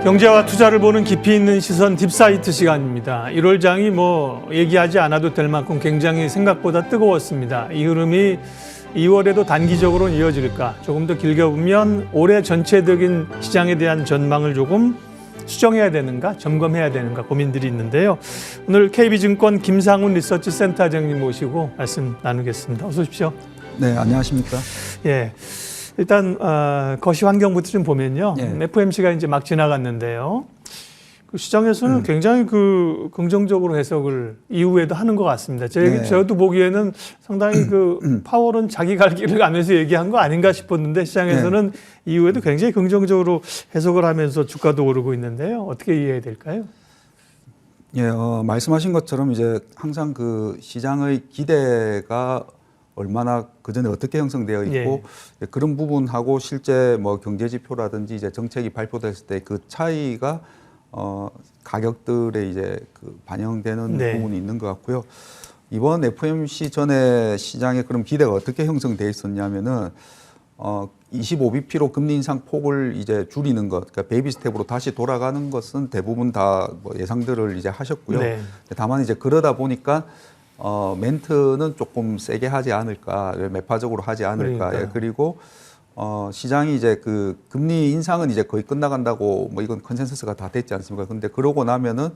경제와 투자를 보는 깊이 있는 시선 딥사이트 시간입니다. 1월장이 얘기하지 않아도 될 만큼 굉장히 생각보다 뜨거웠습니다. 이 흐름이 2월에도 단기적으로 이어질까? 조금 더 길게 보면 올해 전체적인 시장에 대한 전망을 조금 수정해야 되는가, 점검해야 되는가 고민들이 있는데요. 오늘 KB증권 김상훈 리서치 센터장님 모시고 말씀 나누겠습니다. 어서 오십시오. 네, 안녕하십니까? 예. 일단 거시 환경부터 좀 보면요. 예. FOMC가 이제 막 지나갔는데요. 그 시장에서는 굉장히 긍정적으로 해석을 이후에도 하는 것 같습니다. 저도 보기에는 상당히 파월은 자기 갈 길을 가면서 얘기한 거 아닌가 싶었는데 시장에서는 이후에도 굉장히 긍정적으로 해석을 하면서 주가도 오르고 있는데요. 어떻게 이해해야 될까요? 예, 말씀하신 것처럼 이제 항상 시장의 기대가 얼마나 그전에 어떻게 형성되어 있고 그런 부분하고 실제 경제 지표라든지 이제 정책이 발표됐을 때 그 차이가 가격들에 이제 반영되는 부분이 있는 것 같고요. 이번 FOMC 전에 시장에 그럼 기대가 어떻게 형성되어 있었냐면은 25bp로 금리 인상 폭을 이제 줄이는 것, 그러니까 베이비 스텝으로 다시 돌아가는 것은 대부분 다 예상들을 이제 하셨고요. 다만 이제 그러다 보니까 멘트는 조금 세게 하지 않을까, 매파적으로 하지 않을까. 예, 그리고 시장이 이제 금리 인상은 이제 거의 끝나간다고 이건 컨센서스가 다 됐지 않습니까? 근데 그러고 나면은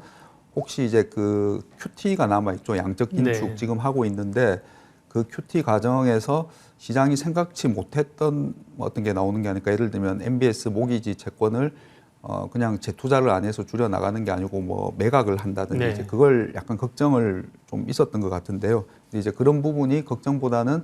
혹시 이제 QT가 남아있죠. 양적 긴축 지금 하고 있는데 그 QT 과정에서 시장이 생각지 못했던 어떤 게 나오는 게 아닐까. 예를 들면 MBS 모기지 채권을 그냥 재투자를 안 해서 줄여 나가는 게 아니고 매각을 한다든지 이제 그걸 약간 걱정을 좀 있었던 것 같은데요. 이제 그런 부분이 걱정보다는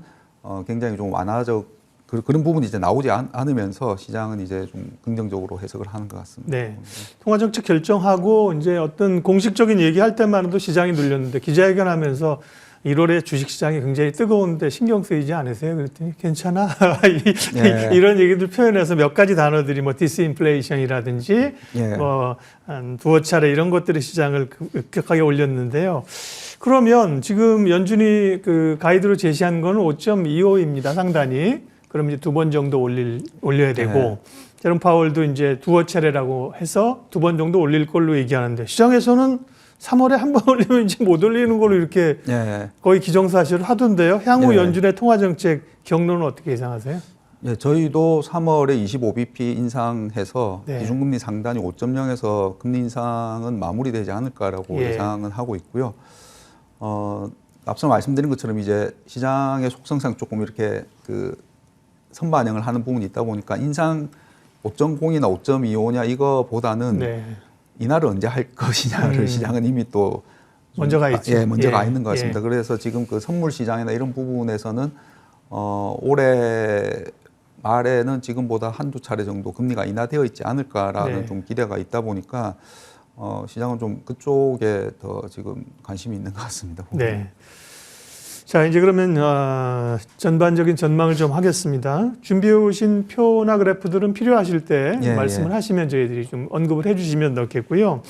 굉장히 좀 완화적 그런 부분이 이제 나오지 않으면서 시장은 이제 좀 긍정적으로 해석을 하는 것 같습니다. 네. 통화정책 결정하고 이제 어떤 공식적인 얘기할 때만 해도 시장이 눌렸는데 기자회견하면서 1월에 주식시장이 굉장히 뜨거운데 신경 쓰이지 않으세요? 그랬더니 괜찮아. 이런 얘기들 표현해서 몇 가지 단어들이 디스인플레이션이라든지 한 두어 차례 이런 것들이 시장을 급격하게 올렸는데요. 그러면 지금 연준이 가이드로 제시한 건 5.25입니다. 상단이. 그럼 이제 2번 정도 올려야 되고 제롬 파월도 이제 두어 차례라고 해서 2번 정도 올릴 걸로 얘기하는데 시장에서는 3월에 한 번 올리면 이제 못 올리는 걸로 이렇게 거의 기정사실을 하던데요. 향후 연준의 통화정책 경로는 어떻게 예상하세요? 예, 저희도 3월에 25bp 인상해서 기준금리 상단이 5.0에서 금리 인상은 마무리되지 않을까라고 예상은 하고 있고요. 앞서 말씀드린 것처럼 이제 시장의 속성상 조금 이렇게 선반영을 하는 부분이 있다 보니까 인상 5.0이나 5.25냐 이거보다는 이날을 언제 할 것이냐를 시장은 이미 또 먼저 가 있죠. 먼저 가 있는 것 같습니다. 그래서 지금 선물 시장이나 이런 부분에서는 올해 말에는 지금보다 한두 차례 정도 금리가 인하되어 있지 않을까라는 좀 기대가 있다 보니까 시장은 좀 그쪽에 더 지금 관심이 있는 것 같습니다. 네. 자, 이제 그러면 전반적인 전망을 좀 하겠습니다. 준비해 오신 표나 그래프들은 필요하실 때 말씀을 하시면 저희들이 좀 언급을 해 주시면 넣겠고요.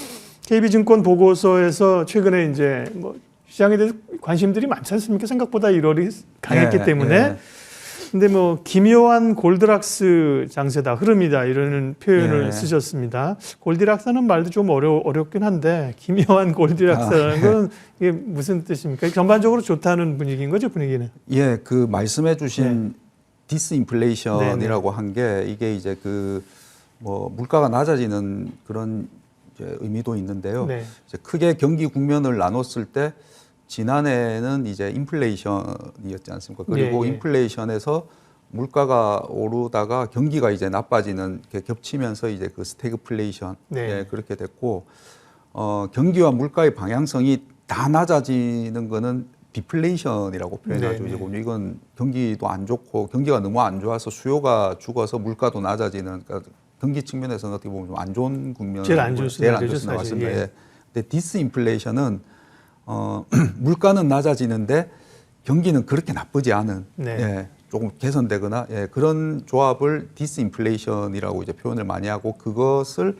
KB증권 보고서에서 최근에 이제 시장에 대해서 관심들이 많지 않습니까? 생각보다 1월이 강했기 때문에. 근데 기묘한 골드락스 장세다, 흐름이다 이런 표현을 쓰셨습니다. 골디락스는 말도 좀 어렵긴 한데 기묘한 골디락스라는 건 이게 무슨 뜻입니까? 전반적으로 좋다는 분위기인 거죠, 분위기는? 예, 말씀해 주신 디스인플레이션이라고 한 게 이게 이제 물가가 낮아지는 그런 이제 의미도 있는데요. 이제 크게 경기 국면을 나눴을 때 지난해는 이제 인플레이션이었지 않습니까? 그리고 인플레이션에서 물가가 오르다가 경기가 이제 나빠지는 게 겹치면서 이제 스태그플레이션 그렇게 됐고 경기와 물가의 방향성이 다 낮아지는 거는 디플레이션이라고 표현하죠. 이건 경기도 안 좋고 경기가 너무 안 좋아서 수요가 죽어서 물가도 낮아지는 그러니까 경기 측면에서는 어떻게 보면 좀 안 좋은 국면 제일 안 좋을 수 나왔습니다. 근데 디스인플레이션은 물가는 낮아지는데 경기는 그렇게 나쁘지 않은 조금 개선되거나 그런 조합을 디스인플레이션이라고 이제 표현을 많이 하고 그것을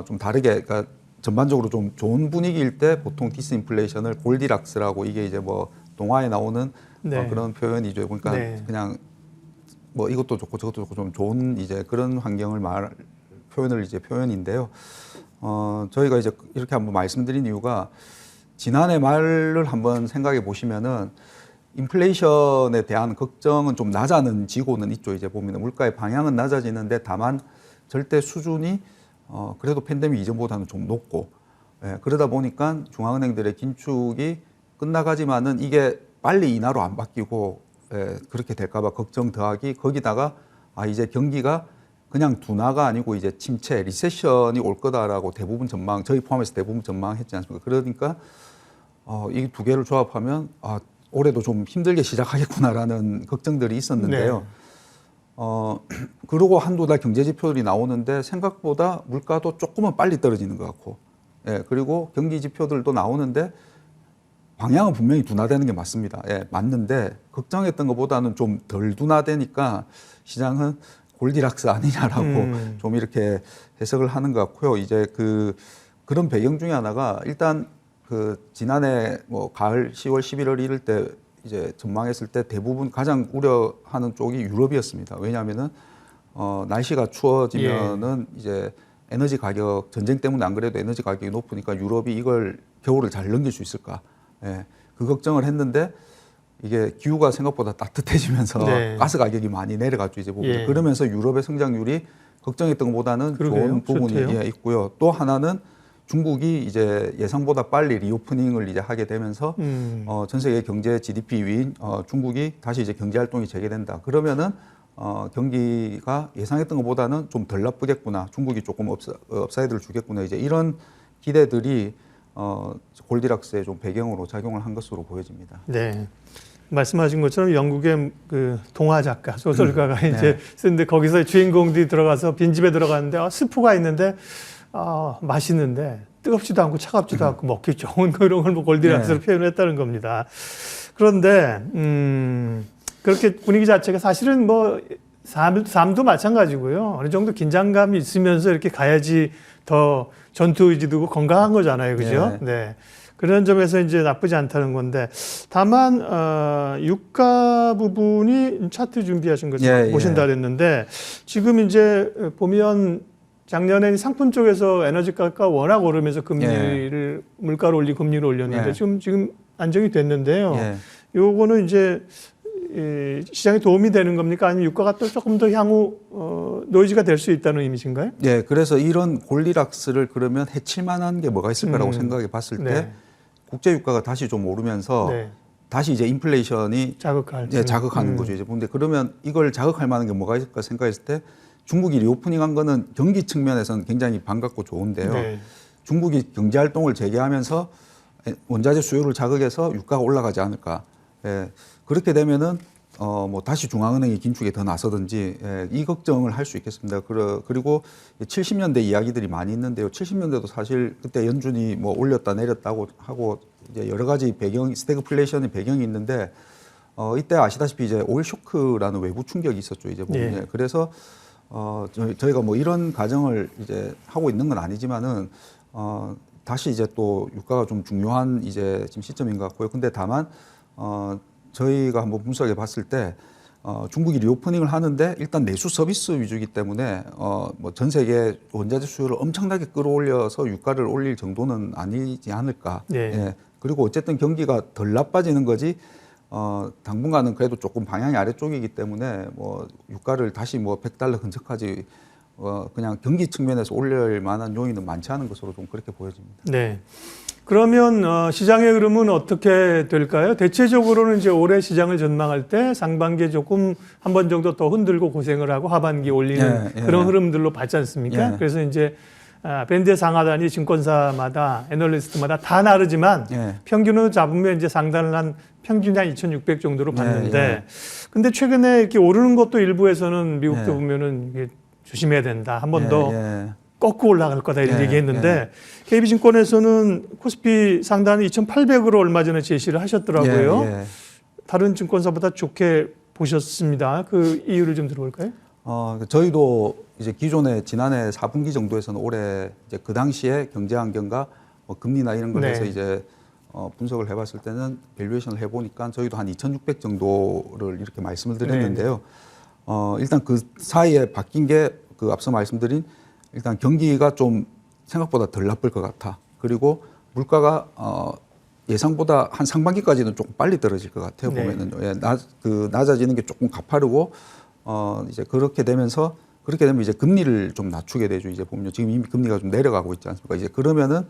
좀 다르게 그러니까 전반적으로 좀 좋은 분위기일 때 보통 디스인플레이션을 골디락스라고 이게 이제 동화에 나오는 그런 표현이죠. 그러니까 그냥 이것도 좋고 저것도 좋고 좀 좋은 이제 그런 환경을 표현인데요. 저희가 이제 이렇게 한번 말씀드린 이유가 지난해 말을 한번 생각해 보시면은 인플레이션에 대한 걱정은 좀 낮아지고는 있죠. 이제 보면 물가의 방향은 낮아지는데 다만 절대 수준이 그래도 팬데믹 이전보다는 좀 높고, 예, 그러다 보니까 중앙은행들의 긴축이 끝나가지만은 이게 빨리 인하로 안 바뀌고, 예, 그렇게 될까봐 걱정 더하기, 거기다가 이제 경기가 그냥 둔화가 아니고 이제 침체, 리세션이 올 거다라고 대부분 전망, 저희 포함해서 대부분 전망했지 않습니까? 그러니까 이 두 개를 조합하면 올해도 좀 힘들게 시작하겠구나라는 걱정들이 있었는데요. 네. 그러고 한두 달 경제 지표들이 나오는데 생각보다 물가도 조금은 빨리 떨어지는 것 같고, 예, 그리고 경기 지표들도 나오는데 방향은 분명히 둔화되는 게 맞습니다. 예, 맞는데 걱정했던 것보다는 좀 덜 둔화되니까 시장은 골디락스 아니냐라고 좀 이렇게 해석을 하는 것 같고요. 이제 그런 배경 중에 하나가 일단 지난해 뭐 가을 10월, 11월 이럴 때 이제 전망했을 때 대부분 가장 우려하는 쪽이 유럽이었습니다. 왜냐하면은 날씨가 추워지면은 예. 이제 에너지 가격, 전쟁 때문에 안 그래도 에너지 가격이 높으니까 유럽이 이걸 겨울을 잘 넘길 수 있을까? 예, 그 걱정을 했는데 이게 기후가 생각보다 따뜻해지면서 네. 가스 가격이 많이 내려갔죠. 이제 보면 예. 그러면서 유럽의 성장률이 걱정했던 것보다는 좋은 부분이 있고요. 또 하나는 중국이 이제 예상보다 빨리 리오프닝을 이제 하게 되면서 전 세계 경제 GDP 위인 중국이 다시 이제 경제 활동이 재개된다. 그러면은 경기가 예상했던 것보다는 좀 덜 나쁘겠구나. 중국이 조금 업사이드를 주겠구나. 이제 이런 기대들이 골디락스의 좀 배경으로 작용을 한 것으로 보여집니다. 네. 말씀하신 것처럼 영국의 그 동화 작가, 소설가가 이제 쓰는데 거기서 주인공들이 들어가서 빈집에 들어갔는데 스프가 있는데 맛있는데 뜨겁지도 않고 차갑지도 않고 먹기 좋은 그런 걸 뭐 골디락스로 표현했다는 겁니다. 그런데 그렇게 분위기 자체가 사실은 뭐 삶도 마찬가지고요. 어느 정도 긴장감이 있으면서 이렇게 가야지 더 전투 의지도 건강한 거잖아요, 그죠? 네. 그런 점에서 이제 나쁘지 않다는 건데 다만 유가 부분이 차트 준비하신 것을 보신다 그랬는데 지금 이제 보면 작년에 상품 쪽에서 에너지 가격가 워낙 오르면서 금리를 물가를 올리고 금리를 올렸는데 지금 안정이 됐는데요. 요거는 이제 시장에 도움이 되는 겁니까? 아니면 유가가 또 조금 더 향후 노이즈가 될 수 있다는 의미신가요? 네, 그래서 이런 골디락스를 그러면 해칠 만한 게 뭐가 있을까라고 생각해 봤을 때 국제 유가가 다시 좀 오르면서 다시 이제 인플레이션이 자극하는 거죠. 이제 근데 그러면 이걸 자극할 만한 게 뭐가 있을까 생각했을 때 중국이 리오프닝한 거는 경기 측면에서는 굉장히 반갑고 좋은데요. 중국이 경제 활동을 재개하면서 원자재 수요를 자극해서 유가가 올라가지 않을까. 예, 그렇게 되면은 뭐 다시 중앙은행이 긴축에 더 나서든지 이 걱정을 할 수 있겠습니다. 그리고 70년대 이야기들이 많이 있는데요. 70년대도 사실 그때 연준이 뭐 올렸다 내렸다고 하고 이제 여러 가지 스태그플레이션의 배경이 있는데 이때 아시다시피 이제 오일 쇼크라는 외부 충격이 있었죠. 이제 보면 그래서 저희가 뭐 이런 가정을 이제 하고 있는 건 아니지만은 다시 이제 또 유가가 좀 중요한 이제 지금 시점인 것 같고요. 근데 다만 저희가 한번 분석해 봤을 때 중국이 리오프닝을 하는데 일단 내수 서비스 위주이기 때문에 뭐 전 세계 원자재 수요를 엄청나게 끌어올려서 유가를 올릴 정도는 아니지 않을까. 예. 그리고 어쨌든 경기가 덜 나빠지는 거지 당분간은 그래도 조금 방향이 아래쪽이기 때문에 뭐 유가를 다시 뭐 $100 근처까지 그냥 경기 측면에서 올릴 만한 요인은 많지 않은 것으로 좀 그렇게 보여집니다. 네. 그러면 시장의 흐름은 어떻게 될까요? 대체적으로는 이제 올해 시장을 전망할 때 상반기에 조금 한 번 정도 더 흔들고 고생을 하고 하반기에 올리는 그런 흐름들로 봤지 않습니까? 그래서 이제 밴드의 상하단이 증권사마다 애널리스트마다 다 다르지만 평균으로 잡으면 이제 상단을 한 평균이 한 2,600 정도로 봤는데 근데 최근에 이렇게 오르는 것도 일부에서는 미국도 보면은 이게 조심해야 된다. 한 번 더 꺾고 올라갈 거다 이런 얘기했는데 KB증권에서는 코스피 상단이 2,800으로 얼마 전에 제시를 하셨더라고요. 다른 증권사보다 좋게 보셨습니다. 그 이유를 좀 들어볼까요? 저희도 이제 기존에 지난해 4분기 정도에서는 올해 이제 그 당시에 경제 환경과 뭐 금리나 이런 걸 해서 이제 분석을 해봤을 때는 밸류에이션을 해보니까 저희도 한 2,600 정도를 이렇게 말씀을 드렸는데요. 일단 그 사이에 바뀐 게 그 앞서 말씀드린 일단 경기가 좀 생각보다 덜 나쁠 것 같아. 그리고 물가가 예상보다 한 상반기까지는 조금 빨리 떨어질 것 같아요. 네. 보면은요. 예, 낮아지는 게 조금 가파르고 이제 그렇게 되면 이제 금리를 좀 낮추게 되죠. 이제 보면 지금 이미 금리가 좀 내려가고 있지 않습니까? 이제 그러면은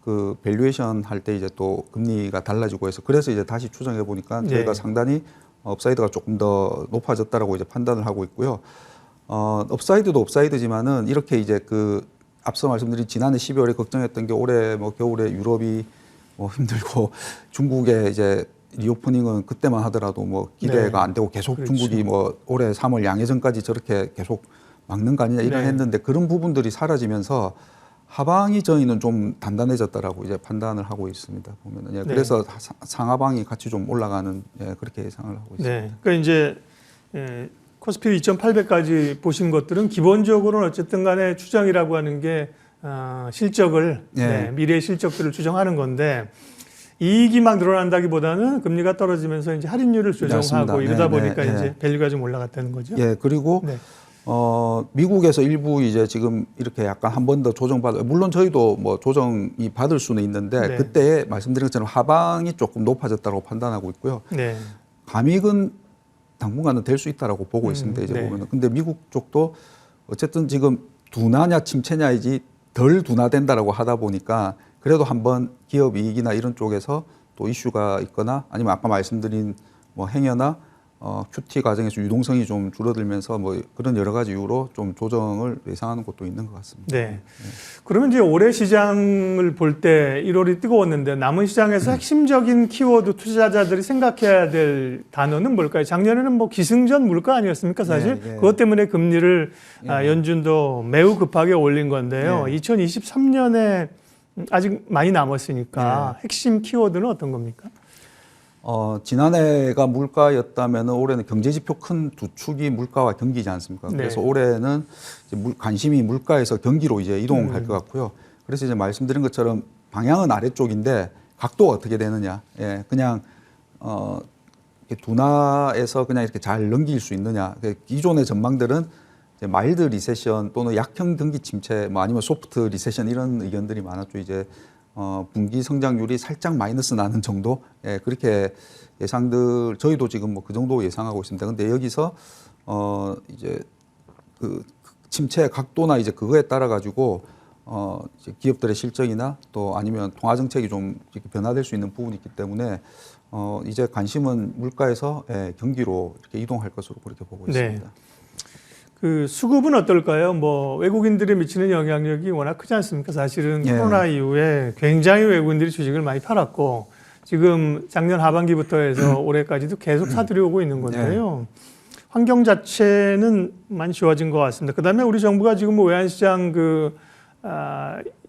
그 밸류에이션 할 때 이제 또 금리가 달라지고 해서 그래서 이제 다시 추정해 보니까 네. 저희가 상당히 업사이드가 조금 더 높아졌다라고 이제 판단을 하고 있고요. 업사이드도 업사이드지만은 이렇게 이제 그 앞서 말씀드린 지난해 12월에 걱정했던 게 올해 뭐 겨울에 유럽이 뭐 힘들고 중국의 이제 리오프닝은 그때만 하더라도 뭐 기대가 네. 안 되고 계속 그렇죠. 중국이 뭐 올해 3월 양해전까지 저렇게 계속 막는 거 아니냐 이런 네. 했는데 그런 부분들이 사라지면서 하방이 저희는 좀 단단해졌다라고 이제 판단을 하고 있습니다. 보면은 예, 네. 그래서 상하방이 같이 좀 올라가는 그렇게 예상을 하고 있습니다. 네. 그러니까 이제 코스피 2,800까지 보신 것들은 기본적으로는 어쨌든 간에 추정이라고 하는 게 실적을 네. 미래의 실적들을 추정하는 건데 이익이 막 늘어난다기보다는 금리가 떨어지면서 이제 할인율을 조정하고 맞습니다. 이러다 네, 보니까 네, 이제 밸류가 좀 올라갔다는 거죠. 예, 그리고 네. 미국에서 일부 이제 지금 이렇게 약간 한 번 더 조정받아, 물론 저희도 뭐 조정이 받을 수는 있는데 네. 그때 말씀드린 것처럼 하방이 조금 높아졌다고 판단하고 있고요. 네. 감익은 당분간은 될 수 있다라고 보고 있습니다. 이제 네. 보면은. 근데 미국 쪽도 어쨌든 지금 둔화냐 침체냐이지 덜 둔화된다라고 하다 보니까 그래도 한번 기업 이익이나 이런 쪽에서 또 이슈가 있거나 아니면 아까 말씀드린 뭐 행여나 QT 과정에서 유동성이 좀 줄어들면서 뭐 그런 여러 가지 이유로 좀 조정을 예상하는 것도 있는 것 같습니다. 네. 그러면 이제 올해 시장을 볼 때 1월이 뜨거웠는데 남은 시장에서 핵심적인 키워드 투자자들이 생각해야 될 단어는 뭘까요? 작년에는 뭐 기승전 물가 아니었습니까? 사실 네, 네. 그것 때문에 금리를 연준도 매우 급하게 올린 건데요. 네. 2023년에 아직 많이 남았으니까 핵심 키워드는 어떤 겁니까? 지난해가 물가였다면 올해는 경제지표 큰 두 축이 물가와 경기지 않습니까? 네. 그래서 올해는 이제 관심이 물가에서 경기로 이제 이동할 것 같고요. 그래서 이제 말씀드린 것처럼 방향은 아래쪽인데 각도가 어떻게 되느냐. 예, 그냥 이렇게 둔화에서 그냥 이렇게 잘 넘길 수 있느냐. 기존의 전망들은 이제 마일드 리세션 또는 약형 경기 침체, 뭐 아니면 소프트 리세션 이런 의견들이 많았죠. 이제 분기 성장률이 살짝 마이너스 나는 정도, 예, 그렇게 예상들 저희도 지금 뭐 그 정도 예상하고 있습니다. 근데 여기서 이제 그 침체 각도나 이제 그거에 따라 가지고 이제 기업들의 실적이나 또 아니면 통화 정책이 좀 이렇게 변화될 수 있는 부분이 있기 때문에 이제 관심은 물가에서 경기로 이렇게 이동할 것으로 그렇게 보고 있습니다. 네. 그 수급은 어떨까요? 뭐 외국인들이 미치는 영향력이 워낙 크지 않습니까? 사실은 예. 코로나 이후에 굉장히 외국인들이 주식을 많이 팔았고 지금 작년 하반기부터 해서 올해까지도 계속 사들이 오고 있는 건데요. 환경 자체는 많이 좋아진 것 같습니다. 그다음에 우리 정부가 지금 뭐 외환시장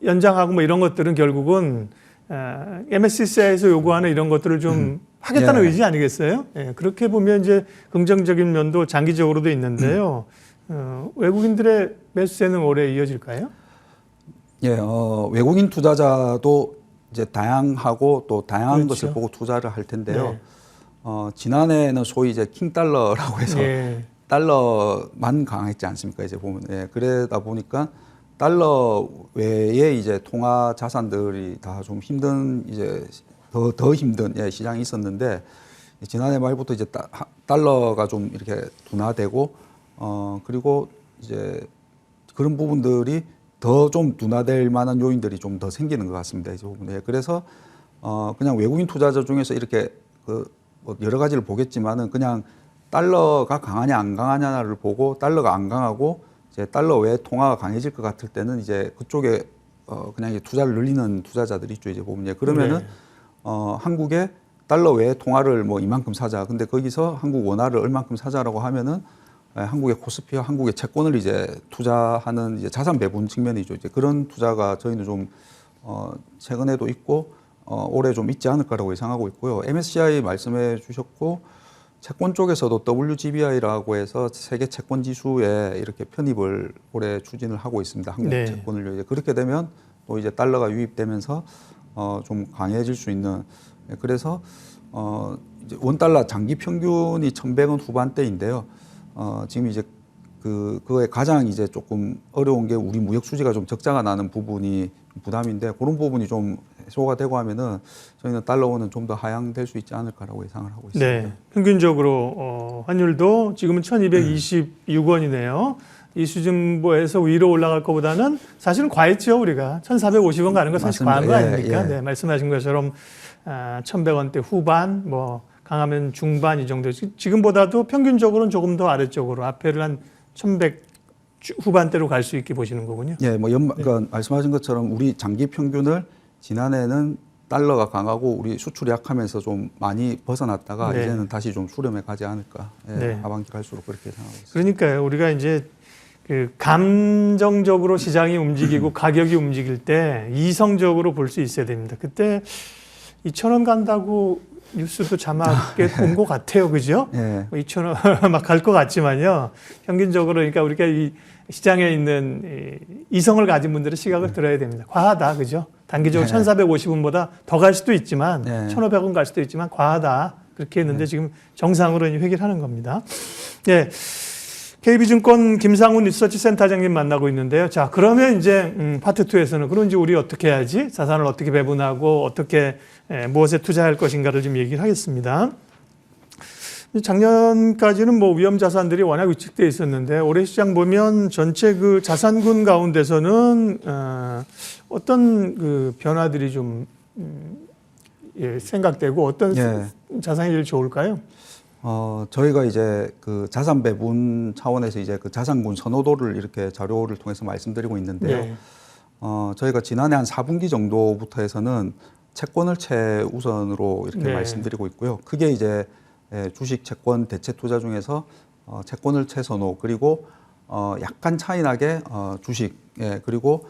연장하고 뭐 이런 것들은 결국은 MSCI에서 요구하는 이런 것들을 좀 하겠다는 의지 아니겠어요? 예, 그렇게 보면 이제 긍정적인 면도 장기적으로도 있는데요. 외국인들의 매수세는 올해 이어질까요? 예, 외국인 투자자도 이제 다양하고 또 다양한 그렇죠. 것을 보고 투자를 할 텐데요. 네. 지난해는 소위 이제 킹달러라고 해서 예. 달러만 강했지 않습니까? 이제 보면. 예, 그러다 보니까 달러 외에 이제 통화 자산들이 다 좀 힘든 이제 더 힘든 시장이 있었는데 지난해 말부터 이제 달러가 좀 이렇게 둔화되고 그리고 이제 그런 부분들이 더 좀 둔화될 만한 요인들이 좀 더 생기는 것 같습니다. 이제 부분에. 그래서 그냥 외국인 투자자 중에서 이렇게 뭐 여러 가지를 보겠지만은 그냥 달러가 강하냐 안 강하냐를 보고 달러가 안 강하고 이제 달러 외 통화가 강해질 것 같을 때는 이제 그쪽에 그냥 이제 투자를 늘리는 투자자들이 있죠. 이제 보면 그러면은 한국에 달러 외 통화를 뭐 이만큼 사자. 근데 거기서 한국 원화를 얼만큼 사자라고 하면은 한국의 코스피와 한국의 채권을 이제 투자하는 이제 자산 배분 측면이죠. 이제 그런 투자가 저희는 좀 최근에도 있고 올해 좀 있지 않을까라고 예상하고 있고요. MSCI 말씀해 주셨고 채권 쪽에서도 WGBI라고 해서 세계 채권 지수에 이렇게 편입을 올해 추진을 하고 있습니다. 한국 네. 채권을 이제 그렇게 되면 또 이제 달러가 유입되면서 좀 강해질 수 있는 그래서 이제 원 달러 장기 평균이 1,100원 후반대인데요. 지금 이제 그거에 가장 이제 조금 어려운 게 우리 무역 수지가 좀 적자가 나는 부분이 부담인데 그런 부분이 좀 해소가 되고 하면은 저희는 달러원은 좀 더 하향될 수 있지 않을까라고 예상을 하고 있습니다. 네, 평균적으로 환율도 지금은 1,226원이네요. 이 수준보에서 위로 올라갈 것보다는 사실은 과했죠. 우리가 1,450원 가는 거 사실 과한 거 아닙니까? 네, 말씀하신 것처럼 1,100원대 후반, 뭐 강하면 중반 이 정도. 지금보다도 평균적으로는 조금 더 아래쪽으로 앞에를 한 1,100 후반대로 갈 수 있게 보시는 거군요. 예, 뭐 그러니까 말씀하신 것처럼 우리 장기 평균을 지난해는 달러가 강하고 우리 수출이 약하면서 좀 많이 벗어났다가 네. 이제는 다시 좀 수렴해 가지 않을까. 예, 네. 하반기 갈수록 그렇게 생각하고 있습니다. 그러니까요. 우리가 이제 그 감정적으로 시장이 움직이고 가격이 움직일 때 이성적으로 볼 수 있어야 됩니다. 그때 2,000원 간다고 뉴스도 자막에 본 것 같아요. 그죠? 예. 2,000원 막 갈 것 같지만요. 평균적으로 그러니까 우리가 이 시장에 있는 이성을 가진 분들의 시각을 들어야 됩니다. 과하다. 그죠? 단기적으로 1,450원보다 더 갈 수도 있지만 1,500원 갈 수도 있지만 과하다. 그렇게 했는데 지금 정상으로 회귀하는 겁니다. 예. KB증권 김상훈 리서치 센터장님 만나고 있는데요. 자, 그러면 이제 파트 2에서는 그럼 이제 우리 어떻게 해야지? 자산을 어떻게 배분하고 어떻게 무엇에 투자할 것인가를 좀 얘기를 하겠습니다. 작년까지는 뭐 위험 자산들이 워낙 위축되어 있었는데 올해 시장 보면 전체 그 자산군 가운데서는 어떤 그 변화들이 좀 생각되고 어떤 자산이 제일 좋을까요? 저희가 이제 그 자산 배분 차원에서 이제 그 자산군 선호도를 이렇게 자료를 통해서 말씀드리고 있는데요. 네. 저희가 지난해 한 4분기 정도부터 해서는 채권을 최우선으로 이렇게 말씀드리고 있고요. 그게 이제 주식, 채권, 대체 투자 중에서 채권을 최선호 그리고 약간 차이나게 주식 그리고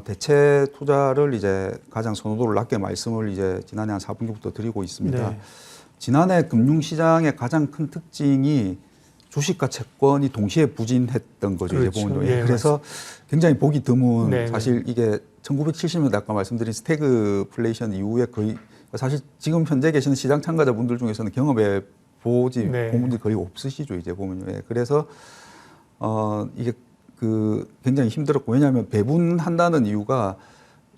대체 투자를 이제 가장 선호도를 낮게 말씀을 이제 지난해 한 4분기부터 드리고 있습니다. 네. 지난해 금융시장의 가장 큰 특징이 주식과 채권이 동시에 부진했던 거죠. 그렇죠. 이제 보면. 예, 그래서 굉장히 보기 드문 네, 사실 이게 1970년대 아까 말씀드린 스태그플레이션 이후에 거의 사실 지금 현재 계시는 시장 참가자분들 중에서는 경험해 본 분들이 거의 없으시죠. 이제 보면요. 예. 그래서 이게 그 굉장히 힘들었고 왜냐하면 배분한다는 이유가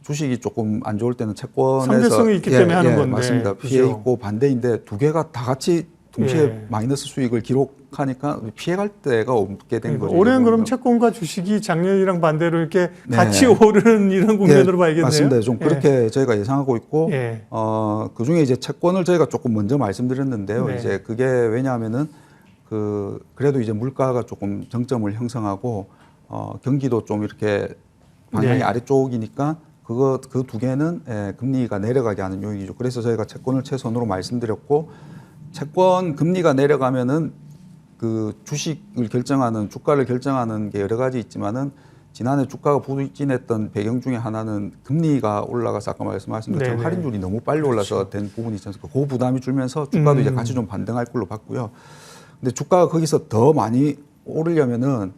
주식이 조금 안 좋을 때는 채권에서 상대성이 있기 때문에 하는 건데. 맞습니다. 피해 그렇죠. 있고 반대인데 두 개가 다 같이 동시에 마이너스 수익을 기록하니까 피해갈 데가 없게 된 거죠. 올해는 그럼 채권과 주식이 작년이랑 반대로 이렇게 같이 오르는 이런 국면으로 봐야겠네요. 맞습니다. 좀 그렇게 저희가 예상하고 있고 예. 그 중에 이제 채권을 저희가 조금 먼저 말씀드렸는데요. 이제 그게 왜냐하면은 그래도 이제 물가가 조금 정점을 형성하고 경기도 좀 이렇게 방향이 아래쪽이니까 그 두 개는 금리가 내려가게 하는 요인이죠. 그래서 저희가 채권을 최선으로 말씀드렸고 채권 금리가 내려가면은 그 주식을 결정하는 주가를 결정하는 게 여러 가지 있지만은 지난해 주가가 부진했던 배경 중에 하나는 금리가 올라가서 아까 말씀하신 것처럼 할인율이 너무 빨리 올라서 된 부분이 있지 않습니까? 그 부담이 줄면서 주가도 이제 같이 좀 반등할 걸로 봤고요. 근데 주가가 거기서 더 많이 오르려면은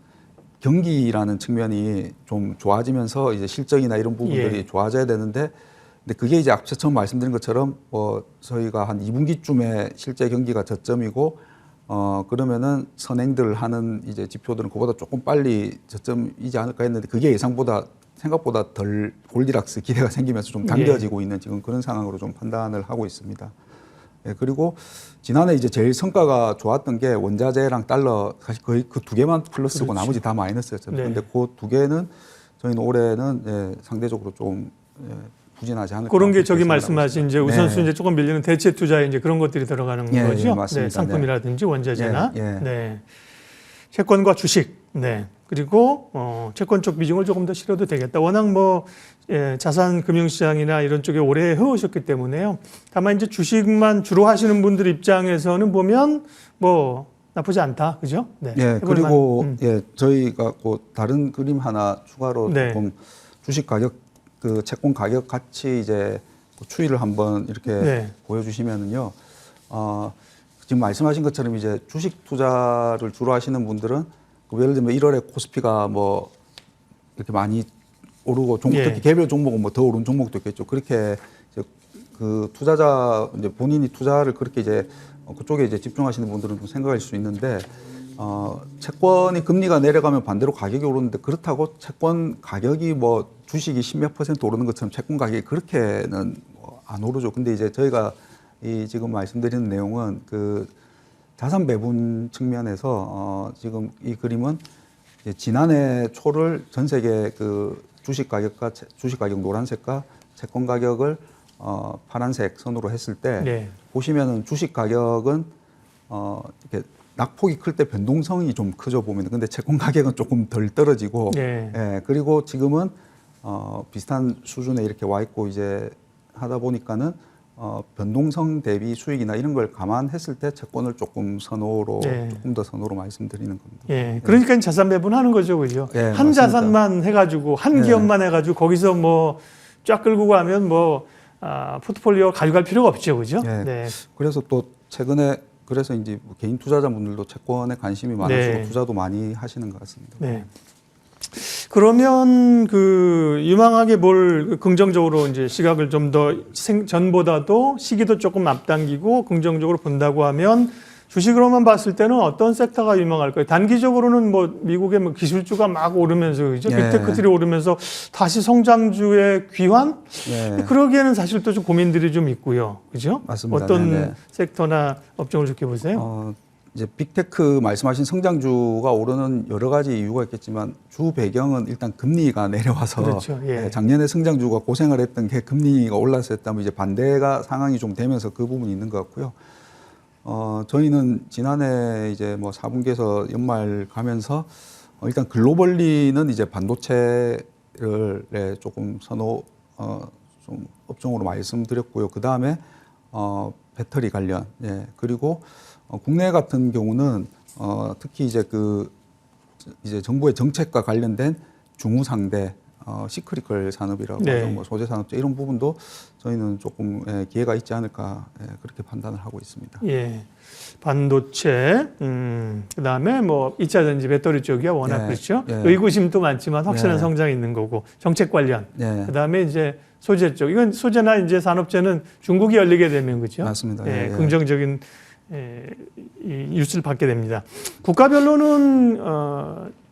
경기라는 측면이 좀 좋아지면서 이제 실적이나 이런 부분들이 좋아져야 되는데 근데 그게 이제 앞서 처음 말씀드린 것처럼 저희가 한 2분기쯤에 실제 경기가 저점이고 그러면은 선행들 하는 이제 지표들은 그보다 조금 빨리 저점이지 않을까 했는데 그게 생각보다 덜 골디락스 기대가 생기면서 좀 당겨지고 있는 지금 그런 상황으로 좀 판단을 하고 있습니다. 그리고 지난해 이제 제일 성과가 좋았던 게 원자재랑 달러 사실 거의 그 두 개만 플러스고 나머지 다 마이너스였잖아요. 그런데 그 두 개는 저희는 올해는 상대적으로 좀 부진하지 않을까. 그런 게 저기 말씀하신 이제 우선순위 이제 조금 밀리는 대체 투자에 이제 그런 것들이 들어가는 거죠. 맞습니다. 상품이라든지 원자재나 채권과 주식. 그리고 채권 쪽 비중을 조금 더 실어도 되겠다. 워낙 뭐 자산 금융시장이나 이런 쪽에 오래 해오셨기 때문에요. 다만 이제 주식만 주로 하시는 분들 입장에서는 보면 뭐 나쁘지 않다, 그죠? 그리고 저희가 다른 그림 하나 추가로 조금 주식 가격, 그 채권 가격 같이 이제 추이를 한번 이렇게 보여주시면은요. 지금 말씀하신 것처럼 이제 주식 투자를 주로 하시는 분들은 예를 들면 1월에 코스피가 뭐 이렇게 많이 오르고 특히 개별 종목은 뭐 더 오른 종목도 있겠죠. 그렇게 이제 그 투자자 이제 본인이 투자를 그렇게 이제 그쪽에 이제 집중하시는 분들은 좀 생각할 수 있는데 채권이 금리가 내려가면 반대로 가격이 오르는데 그렇다고 채권 가격이 뭐 주식이 10몇 % 오르는 것처럼 채권 가격이 그렇게는 안 오르죠. 근데 이제 저희가 이 지금 말씀드리는 내용은 그 자산 배분 측면에서 지금 이 그림은 이제 지난해 초를 전 세계 그 주식 가격 노란색과 채권 가격을 파란색 선으로 했을 때 네. 보시면은 주식 가격은 이렇게 낙폭이 클 때 변동성이 좀 크죠 보면. 근데 채권 가격은 조금 덜 떨어지고, 네. 예, 그리고 지금은 비슷한 수준에 이렇게 와 있고 이제 하다 보니까는 변동성 대비 수익이나 이런 걸 감안했을 때 채권을 조금 네. 조금 더 선호로 말씀드리는 겁니다. 예, 그러니까 자산 배분하는 거죠, 그죠? 예, 한 맞습니다. 자산만 해가지고 한 예. 기업만 해가지고 거기서 뭐 쫙 끌고 가면 뭐 포트폴리오 가져갈 필요가 없죠, 그죠? 예. 네. 그래서 또 최근에 그래서 이제 뭐 개인 투자자분들도 채권에 관심이 많아지고 네. 투자도 많이 하시는 것 같습니다. 네. 그러면 그 유망하게 뭘 긍정적으로 이제 시각을 좀 더 전보다도 시기도 조금 앞당기고 긍정적으로 본다고 하면 주식으로만 봤을 때는 어떤 섹터가 유망할까요? 단기적으로는 뭐 미국의 뭐 기술주가 막 오르면서 그죠? 예. 빅테크들이 오르면서 다시 성장주의 귀환? 예. 그러기에는 사실 또 좀 고민들이 좀 있고요. 그죠? 맞습니다. 어떤 네네. 섹터나 업종을 좋게 보세요? 이제 빅테크 말씀하신 성장주가 오르는 여러 가지 이유가 있겠지만 주 배경은 일단 금리가 내려와서 그렇죠. 예. 작년에 성장주가 고생을 했던 게 금리가 올랐을 때 이제 반대가 상황이 좀 되면서 그 부분이 있는 것 같고요. 저희는 지난해 이제 뭐 4분기에서 연말 가면서 일단 글로벌리는 이제 반도체를 조금 좀 업종으로 말씀드렸고요. 그 다음에 배터리 관련, 예. 그리고 국내 같은 경우는 특히 이제 이제 정부의 정책과 관련된 중우상대 시크리컬 산업이라고 네. 하죠. 뭐 소재 산업재 이런 부분도 저희는 조금 기회가 있지 않을까 그렇게 판단을 하고 있습니다. 예. 반도체, 그다음에 뭐 2차 전지 배터리 쪽이야 워낙 예, 그렇죠. 예. 의구심도 많지만 확실한 예. 성장이 있는 거고 정책 관련. 네. 그다음에 이제 소재 쪽. 이건 소재나 이제 산업재는 중국이 열리게 되면 그렇죠. 맞습니다. 예, 예, 예. 긍정적인 이 뉴스를 받게 됩니다. 국가별로는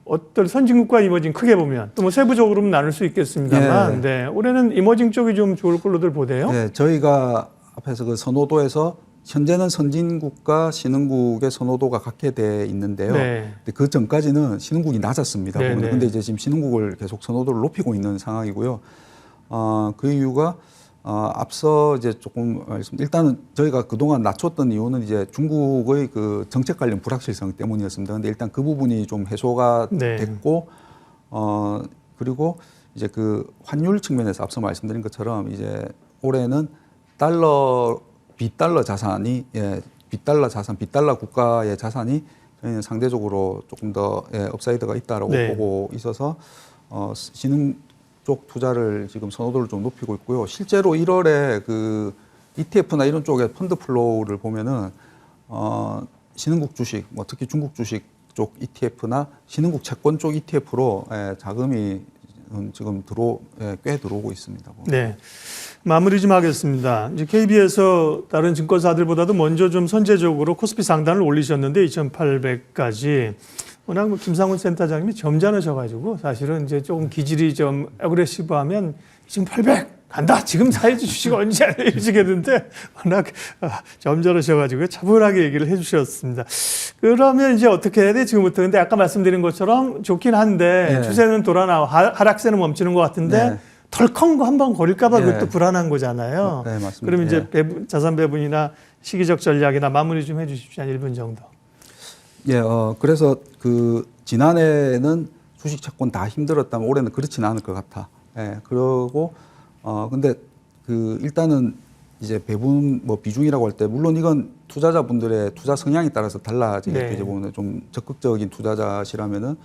어떤 선진국과 이머징 크게 보면 또 뭐 세부적으로는 나눌 수 있겠습니다만, 예. 네, 올해는 이머징 쪽이 좀 좋을 걸로들 보대요. 네, 저희가 앞에서 그 선호도에서 현재는 선진국과 신흥국의 선호도가 같게 돼 있는데요. 네. 근데 그 전까지는 신흥국이 낮았습니다. 네, 근데 이제 지금 신흥국을 계속 선호도를 높이고 있는 상황이고요. 그 이유가 앞서 이제 조금 일단은 저희가 그동안 낮췄던 이유는 이제 중국의 그 정책 관련 불확실성 때문이었습니다. 근데 일단 그 부분이 좀 해소가 네. 됐고 그리고 이제 그 환율 측면에서 앞서 말씀드린 것처럼 이제 올해는 빗달러 자산이 빗달러 국가의 자산이 저희는 상대적으로 조금 더 업사이드가 있다라고 네. 보고 있어서 신흥 쪽 투자를 지금 선호도를 좀 높이고 있고요. 실제로 1월에 그 ETF나 이런 쪽의 펀드 플로우를 보면은 신흥국 주식, 뭐 특히 중국 주식 쪽 ETF나 신흥국 채권 쪽 ETF로 자금이 지금 꽤 들어오고 있습니다. 네. 마무리 좀 하겠습니다. 이제 KB에서 다른 증권사들보다도 먼저 좀 선제적으로 코스피 상단을 올리셨는데 2,800까지 워낙 뭐 김상훈 센터장님이 점잖으셔가지고 사실은 이제 조금 기질이 좀 어그레시브하면 2,800 간다. 지금 사야지 주식 언제 이러시겠는데 워낙 점잖으셔가지고 차분하게 얘기를 해주셨습니다. 그러면 이제 어떻게 해야 돼 지금부터? 근데 아까 말씀드린 것처럼 좋긴 한데 네. 추세는 돌아나와 하락세는 멈추는 것 같은데 네. 덜컹 거 한번 거릴까봐 네. 그것도 불안한 거잖아요. 네, 맞습니다. 그럼 이제 자산 배분이나 시기적 전략이나 마무리 좀 해주십시오. 한 1분 정도. 예, 그래서 그 지난해는 주식 채권 다 힘들었다면 올해는 그렇지는 않을 것 같아. 예, 그러고 근데 그 일단은 이제 배분 뭐 비중이라고 할 때 물론 이건 투자자분들의 투자 성향에 따라서 달라지겠죠. 네. 이제 보면 좀 적극적인 투자자시라면은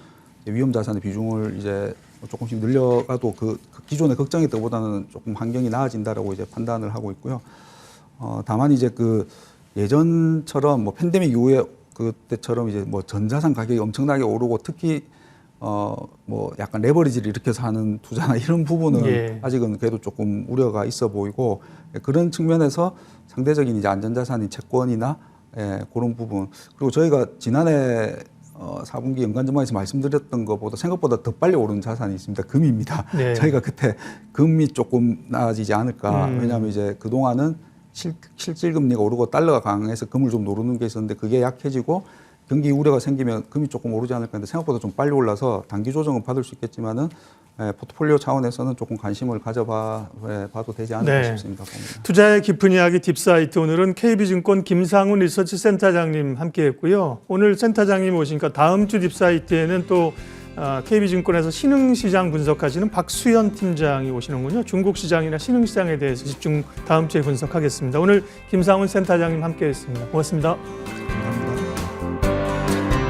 위험 자산의 비중을 이제 조금씩 늘려가도 그 기존에 걱정했던 것보다는 조금 환경이 나아진다라고 이제 판단을 하고 있고요. 다만 이제 그 예전처럼 뭐 팬데믹 이후에 그때처럼 이제 뭐 전자산 가격이 엄청나게 오르고 특히 뭐 약간 레버리지를 일으켜서 하는 투자나 이런 부분은 예. 아직은 그래도 조금 우려가 있어 보이고 그런 측면에서 상대적인 이제 안전자산인 채권이나 그런 부분 그리고 저희가 지난해 4분기 연간 전망에서 말씀드렸던 것보다 생각보다 더 빨리 오르는 자산이 있습니다. 금입니다. 네. 저희가 그때 금이 조금 나아지지 않을까. 왜냐하면 이제 그동안은 실질 금리가 오르고 달러가 강해서 금을 좀 노르는 게 있었는데 그게 약해지고 경기 우려가 생기면 금이 조금 오르지 않을까 했는데 생각보다 좀 빨리 올라서 단기 조정은 받을 수 있겠지만은 포트폴리오 차원에서는 조금 관심을 가져봐도 되지 않을까 네. 싶습니다. 봅니다. 투자의 깊은 이야기 딥사이트, 오늘은 KB증권 김상훈 리서치 센터장님 함께했고요. 오늘 센터장님 오시니까 다음 주 딥사이트에는 또 KB증권에서 신흥시장 분석하시는 박수현 팀장이 오시는군요. 중국 시장이나 신흥시장에 대해서 집중 다음 주에 분석하겠습니다. 오늘 김상훈 센터장님 함께했습니다. 고맙습니다.